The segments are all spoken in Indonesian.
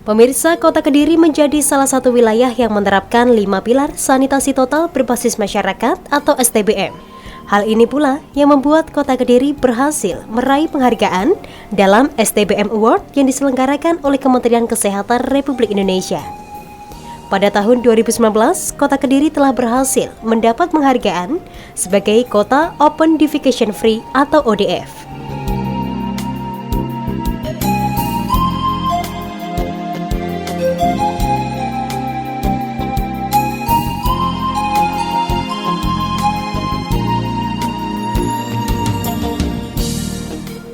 Pemirsa, Kota Kediri menjadi salah satu wilayah yang menerapkan 5 pilar sanitasi total berbasis masyarakat atau STBM. Hal ini pula yang membuat Kota Kediri berhasil meraih penghargaan dalam STBM Award yang diselenggarakan oleh Kementerian Kesehatan Republik Indonesia. Pada tahun 2019, Kota Kediri telah berhasil mendapat penghargaan sebagai Kota Open Defecation Free atau ODF.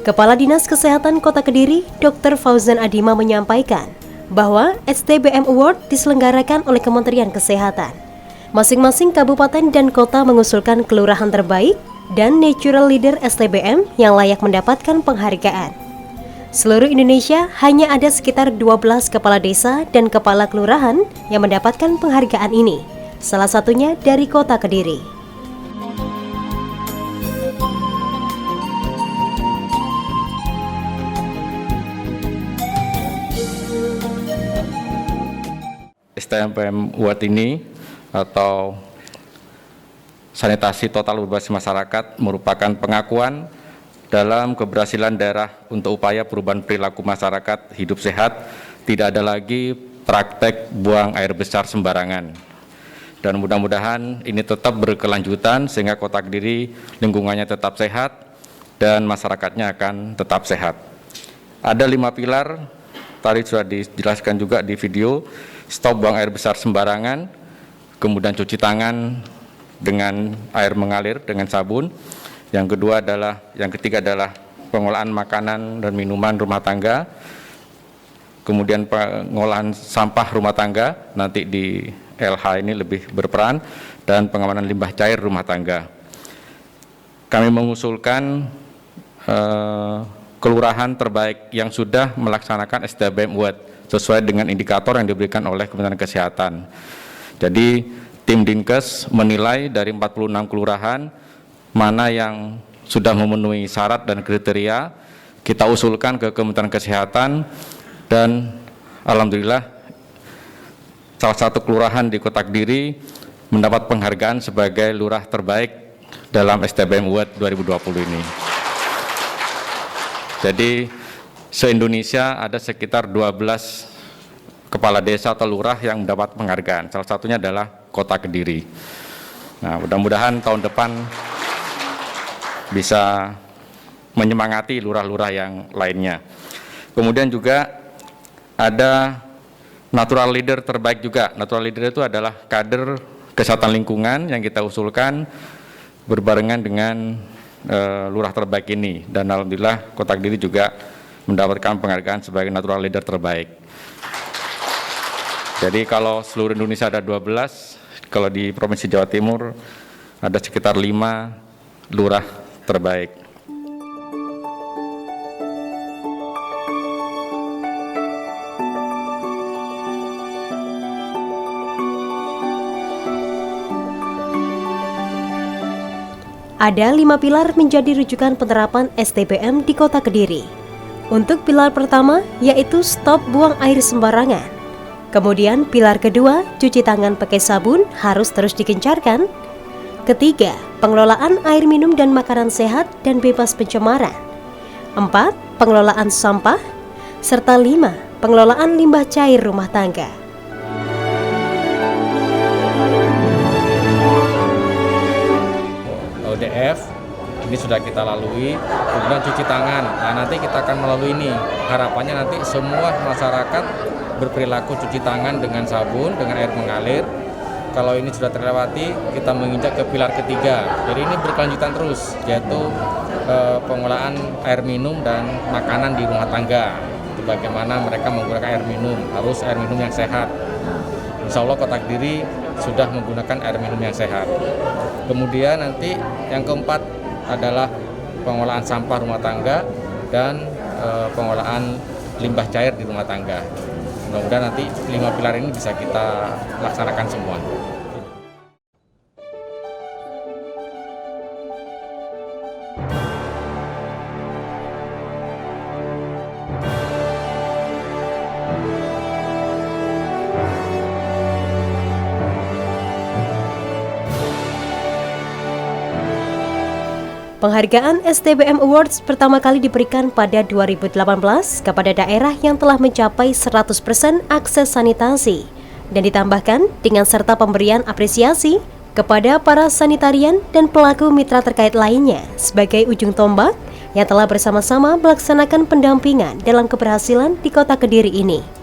Kepala Dinas Kesehatan Kota Kediri, Dr. Fauzan Adima menyampaikan bahwa STBM Award diselenggarakan oleh Kementerian Kesehatan. Masing-masing kabupaten dan kota mengusulkan kelurahan terbaik dan natural leader STBM yang layak mendapatkan penghargaan. Seluruh Indonesia hanya ada sekitar 12 kepala desa dan kepala kelurahan yang mendapatkan penghargaan ini, salah satunya dari Kota Kediri. STBM Award ini atau sanitasi total berbasis masyarakat merupakan pengakuan dalam keberhasilan daerah untuk upaya perubahan perilaku masyarakat hidup sehat, tidak ada lagi praktek buang air besar sembarangan. Dan mudah-mudahan ini tetap berkelanjutan sehingga Kota Kediri lingkungannya tetap sehat dan masyarakatnya akan tetap sehat. Ada 5 pilar, tadi sudah dijelaskan juga di video. Stop buang air besar sembarangan, kemudian cuci tangan dengan air mengalir dengan sabun. Yang ketiga adalah pengolahan makanan dan minuman rumah tangga. Kemudian pengolahan sampah rumah tangga, nanti di LH ini lebih berperan, dan pengamanan limbah cair rumah tangga. Kami mengusulkan kelurahan terbaik yang sudah melaksanakan STBM Award sesuai dengan indikator yang diberikan oleh Kementerian Kesehatan. Jadi tim Dinkes menilai dari 46 kelurahan mana yang sudah memenuhi syarat dan kriteria, kita usulkan ke Kementerian Kesehatan, dan alhamdulillah salah satu kelurahan di Kota Kediri mendapat penghargaan sebagai lurah terbaik dalam STBM Award 2020 ini. Jadi se-Indonesia ada sekitar 12 kepala desa atau lurah yang mendapat penghargaan. Salah satunya adalah Kota Kediri. Nah, mudah-mudahan tahun depan bisa menyemangati lurah-lurah yang lainnya. Kemudian juga ada natural leader terbaik juga. Natural leader itu adalah kader kesehatan lingkungan yang kita usulkan berbarengan dengan lurah terbaik ini. Dan alhamdulillah Kota Kediri juga mendapatkan penghargaan sebagai natural leader terbaik. Jadi kalau seluruh Indonesia ada 12, kalau di Provinsi Jawa Timur ada sekitar 5 lurah terbaik. Ada 5 pilar menjadi rujukan penerapan STBM di Kota Kediri. Untuk pilar pertama yaitu stop buang air sembarangan. Kemudian pilar kedua, cuci tangan pakai sabun harus terus digencarkan. Ketiga, pengelolaan air minum dan makanan sehat dan bebas pencemaran. 4, pengelolaan sampah. Serta 5, pengelolaan limbah cair rumah tangga. ODF ini sudah kita lalui, kemudian cuci tangan. Nah, nanti kita akan melalui ini. Harapannya nanti semua masyarakat berperilaku cuci tangan dengan sabun, dengan air mengalir. Kalau ini sudah terlewati, kita menginjak ke pilar ketiga. Jadi ini berkelanjutan terus, yaitu pengolahan air minum dan makanan di rumah tangga. Itu bagaimana mereka menggunakan air minum, harus air minum yang sehat. Insya Allah Kota Kediri sudah menggunakan air minum yang sehat. Kemudian nanti yang keempat adalah pengolahan sampah rumah tangga dan pengolahan limbah cair di rumah tangga. Mudah-mudahan nanti 5 pilar ini bisa kita laksanakan semua. Penghargaan STBM Awards pertama kali diberikan pada 2018 kepada daerah yang telah mencapai 100% akses sanitasi dan ditambahkan dengan serta pemberian apresiasi kepada para sanitarian dan pelaku mitra terkait lainnya sebagai ujung tombak yang telah bersama-sama melaksanakan pendampingan dalam keberhasilan di Kota Kediri ini.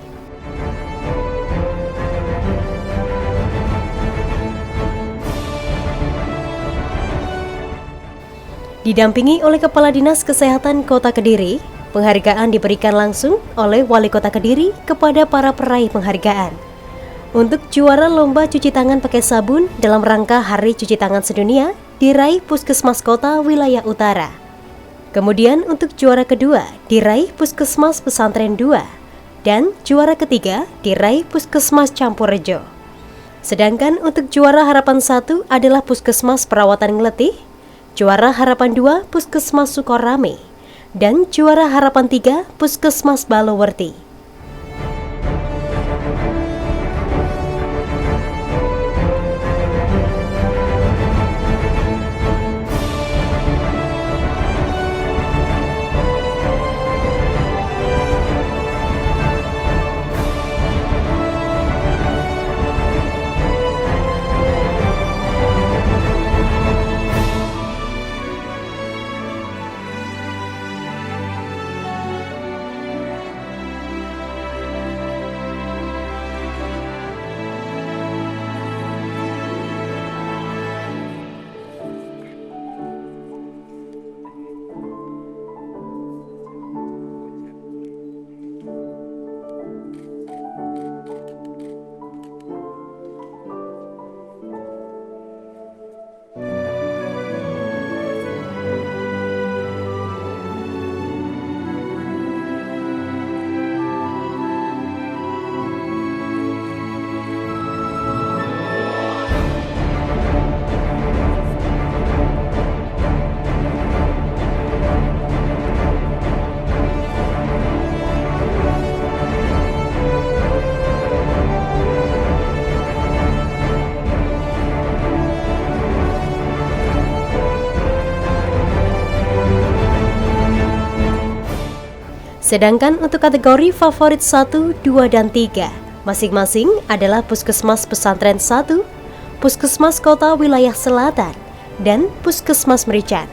Didampingi oleh Kepala Dinas Kesehatan Kota Kediri, penghargaan diberikan langsung oleh Wali Kota Kediri kepada para peraih penghargaan. Untuk juara lomba cuci tangan pakai sabun dalam rangka Hari Cuci Tangan Sedunia diraih Puskesmas Kota Wilayah Utara. Kemudian untuk juara kedua diraih Puskesmas Pesantren 2 dan juara ketiga diraih Puskesmas Campurrejo. Sedangkan untuk juara Harapan 1 adalah Puskesmas Perawatan Ngletih, juara Harapan 2 Puskesmas Sukorame, dan juara Harapan 3 Puskesmas Balowerti. Sedangkan untuk kategori favorit 1, 2, dan 3, masing-masing adalah Puskesmas Pesantren 1, Puskesmas Kota Wilayah Selatan, dan Puskesmas Merican.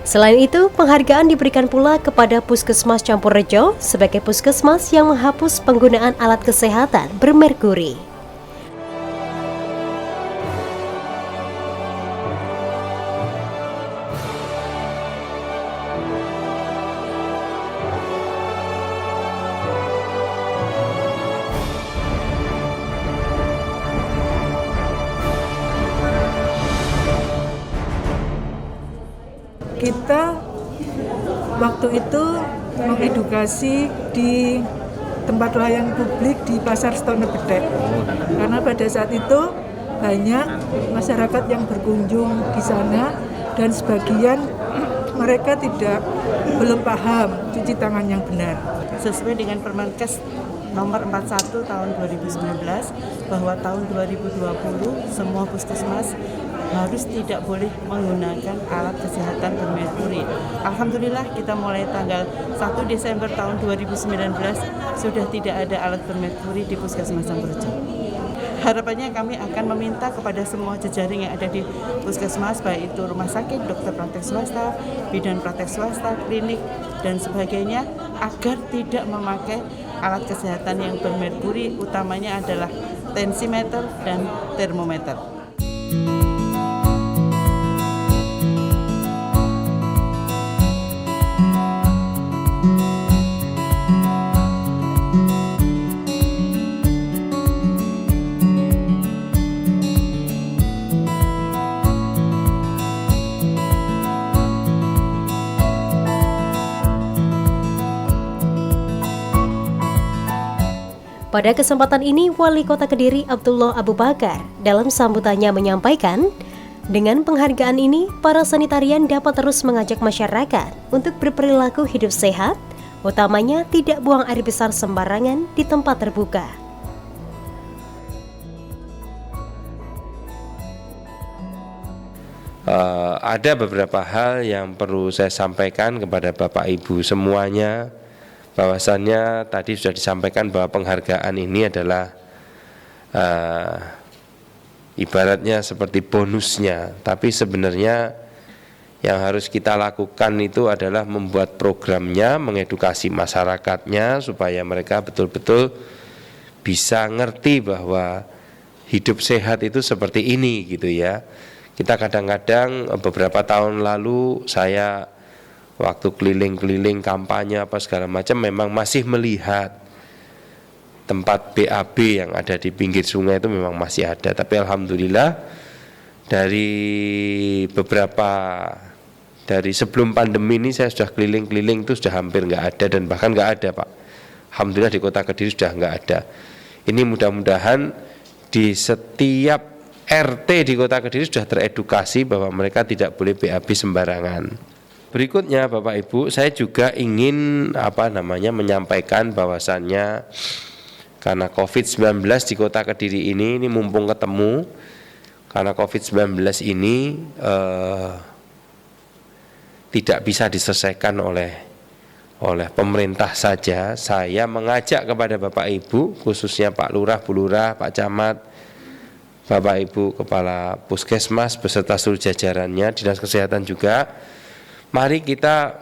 Selain itu, penghargaan diberikan pula kepada Puskesmas Campurrejo sebagai puskesmas yang menghapus penggunaan alat kesehatan bermerkuri. Kita waktu itu mengedukasi di tempat pelayanan publik di Pasar Stono Bedek, karena pada saat itu banyak masyarakat yang berkunjung di sana dan sebagian mereka belum paham cuci tangan yang benar. Sesuai dengan Permenkes nomor 41 tahun 2019 bahwa tahun 2020 semua puskesmas harus tidak boleh menggunakan alat kesehatan bermerkuri. Alhamdulillah kita mulai tanggal 1 Desember tahun 2019 sudah tidak ada alat bermerkuri di Puskesmas Campurrejo. Harapannya kami akan meminta kepada semua jejaring yang ada di puskesmas, baik itu rumah sakit, dokter praktek swasta, bidan praktek swasta, klinik, dan sebagainya, agar tidak memakai alat kesehatan yang bermerkuri, utamanya adalah tensimeter dan termometer. Pada kesempatan ini, Wali Kota Kediri Abdullah Abu Bakar dalam sambutannya menyampaikan, dengan penghargaan ini, para sanitarian dapat terus mengajak masyarakat untuk berperilaku hidup sehat, utamanya tidak buang air besar sembarangan di tempat terbuka. Ada beberapa hal yang perlu saya sampaikan kepada Bapak Ibu semuanya, bahwasannya tadi sudah disampaikan bahwa penghargaan ini adalah ibaratnya seperti bonusnya, tapi sebenarnya yang harus kita lakukan itu adalah membuat programnya, mengedukasi masyarakatnya supaya mereka betul-betul bisa ngerti bahwa hidup sehat itu seperti ini gitu ya. Kita kadang-kadang beberapa tahun lalu saya waktu keliling-keliling kampanye apa segala macam memang masih melihat tempat BAB yang ada di pinggir sungai itu memang masih ada. Tapi alhamdulillah dari sebelum pandemi ini saya sudah keliling-keliling itu sudah hampir nggak ada dan bahkan nggak ada Pak. Alhamdulillah di Kota Kediri sudah nggak ada. Ini mudah-mudahan di setiap RT di Kota Kediri sudah teredukasi bahwa mereka tidak boleh BAB sembarangan. Berikutnya Bapak Ibu, saya juga ingin menyampaikan bahwasannya karena COVID-19 di Kota Kediri ini mumpung ketemu, karena COVID-19 ini tidak bisa diselesaikan oleh pemerintah saja. Saya mengajak kepada Bapak Ibu, khususnya Pak Lurah, Bu Lurah, Pak Camat, Bapak Ibu Kepala Puskesmas beserta seluruh jajarannya, Dinas Kesehatan juga, mari kita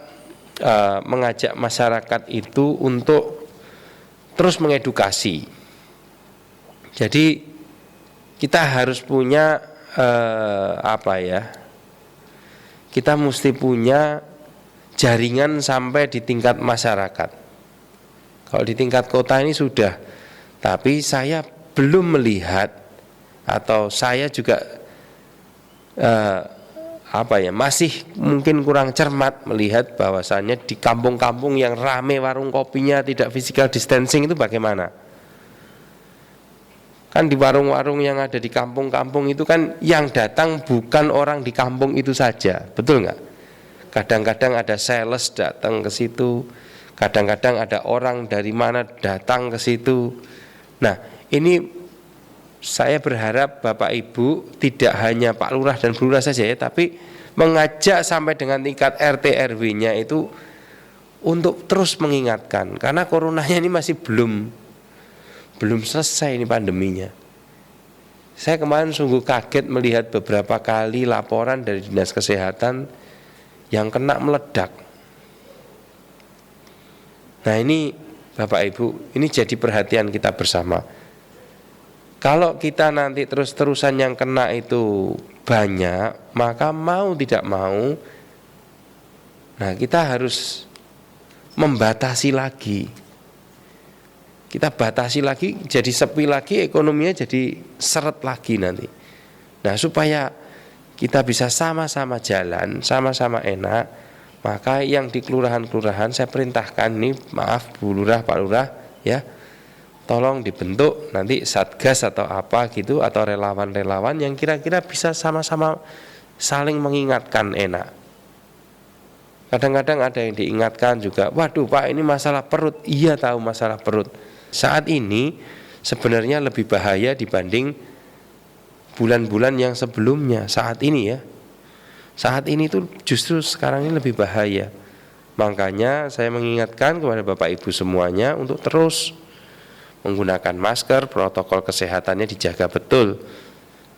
mengajak masyarakat itu untuk terus mengedukasi. Jadi kita harus punya kita mesti punya jaringan sampai di tingkat masyarakat. Kalau di tingkat kota ini sudah, tapi saya belum melihat atau saya juga masih mungkin kurang cermat melihat bahwasannya di kampung-kampung yang rame warung kopinya tidak physical distancing itu bagaimana. Kan di warung-warung yang ada di kampung-kampung itu kan yang datang bukan orang di kampung itu saja, betul nggak? Kadang-kadang ada sales datang ke situ, kadang-kadang ada orang dari mana datang ke situ. Nah, ini saya berharap Bapak Ibu tidak hanya Pak Lurah dan Bu Lurah saja ya, tapi mengajak sampai dengan tingkat RT RW-nya itu untuk terus mengingatkan, karena coronanya ini masih belum selesai ini pandeminya. Saya kemarin sungguh kaget melihat beberapa kali laporan dari Dinas Kesehatan yang kena meledak. Nah ini Bapak Ibu, ini jadi perhatian kita bersama. Kalau kita nanti terus-terusan yang kena itu banyak, maka mau tidak mau, nah kita harus membatasi lagi. Kita batasi lagi, jadi sepi lagi, ekonominya jadi seret lagi nanti. Nah supaya kita bisa sama-sama jalan, sama-sama enak, maka yang di kelurahan-kelurahan saya perintahkan nih, maaf Bu Lurah, Pak Lurah ya, tolong dibentuk nanti satgas atau apa gitu, atau relawan-relawan yang kira-kira bisa sama-sama saling mengingatkan enak. Kadang-kadang ada yang diingatkan juga, waduh Pak ini masalah perut. Iya tahu masalah perut. Saat ini sebenarnya lebih bahaya dibanding bulan-bulan yang sebelumnya. Saat ini ya, saat ini tuh justru sekarang ini lebih bahaya. Makanya saya mengingatkan kepada Bapak Ibu semuanya untuk terus menggunakan masker, protokol kesehatannya dijaga betul.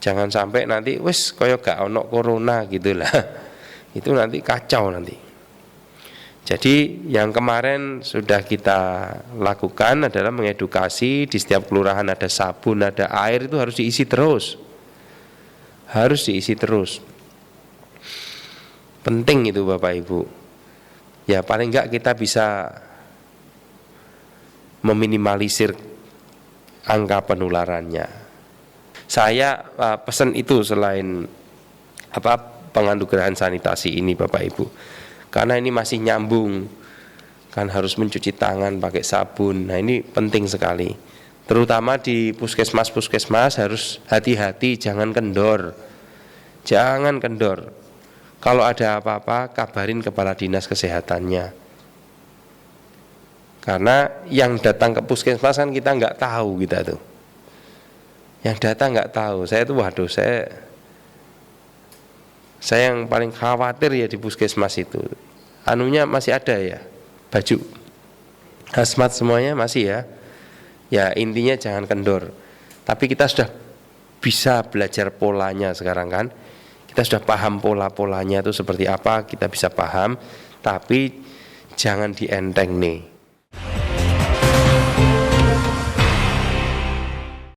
Jangan sampai nanti wis koyo gak ono corona gitulah. Itu nanti kacau nanti. Jadi yang kemarin sudah kita lakukan adalah mengedukasi, di setiap kelurahan ada sabun, ada air, itu harus diisi terus. Harus diisi terus. Penting itu Bapak Ibu. Ya paling enggak kita bisa meminimalisir angka penularannya. Saya pesan itu selain penganugerahan sanitasi ini Bapak Ibu, karena ini masih nyambung, kan harus mencuci tangan pakai sabun. Nah ini penting sekali, terutama di puskesmas harus hati-hati, jangan kendor. Kalau ada apa-apa kabarin kepala dinas kesehatannya, karena yang datang ke puskesmas kan kita nggak tahu, kita tuh yang datang nggak tahu. Saya tuh saya Saya yang paling khawatir ya di puskesmas itu. Anunya masih ada ya, baju hazmat semuanya masih ya. Ya intinya jangan kendor. Tapi kita sudah bisa belajar polanya sekarang kan. Kita sudah paham pola-polanya itu seperti apa, kita bisa paham. Tapi jangan dienteng nih.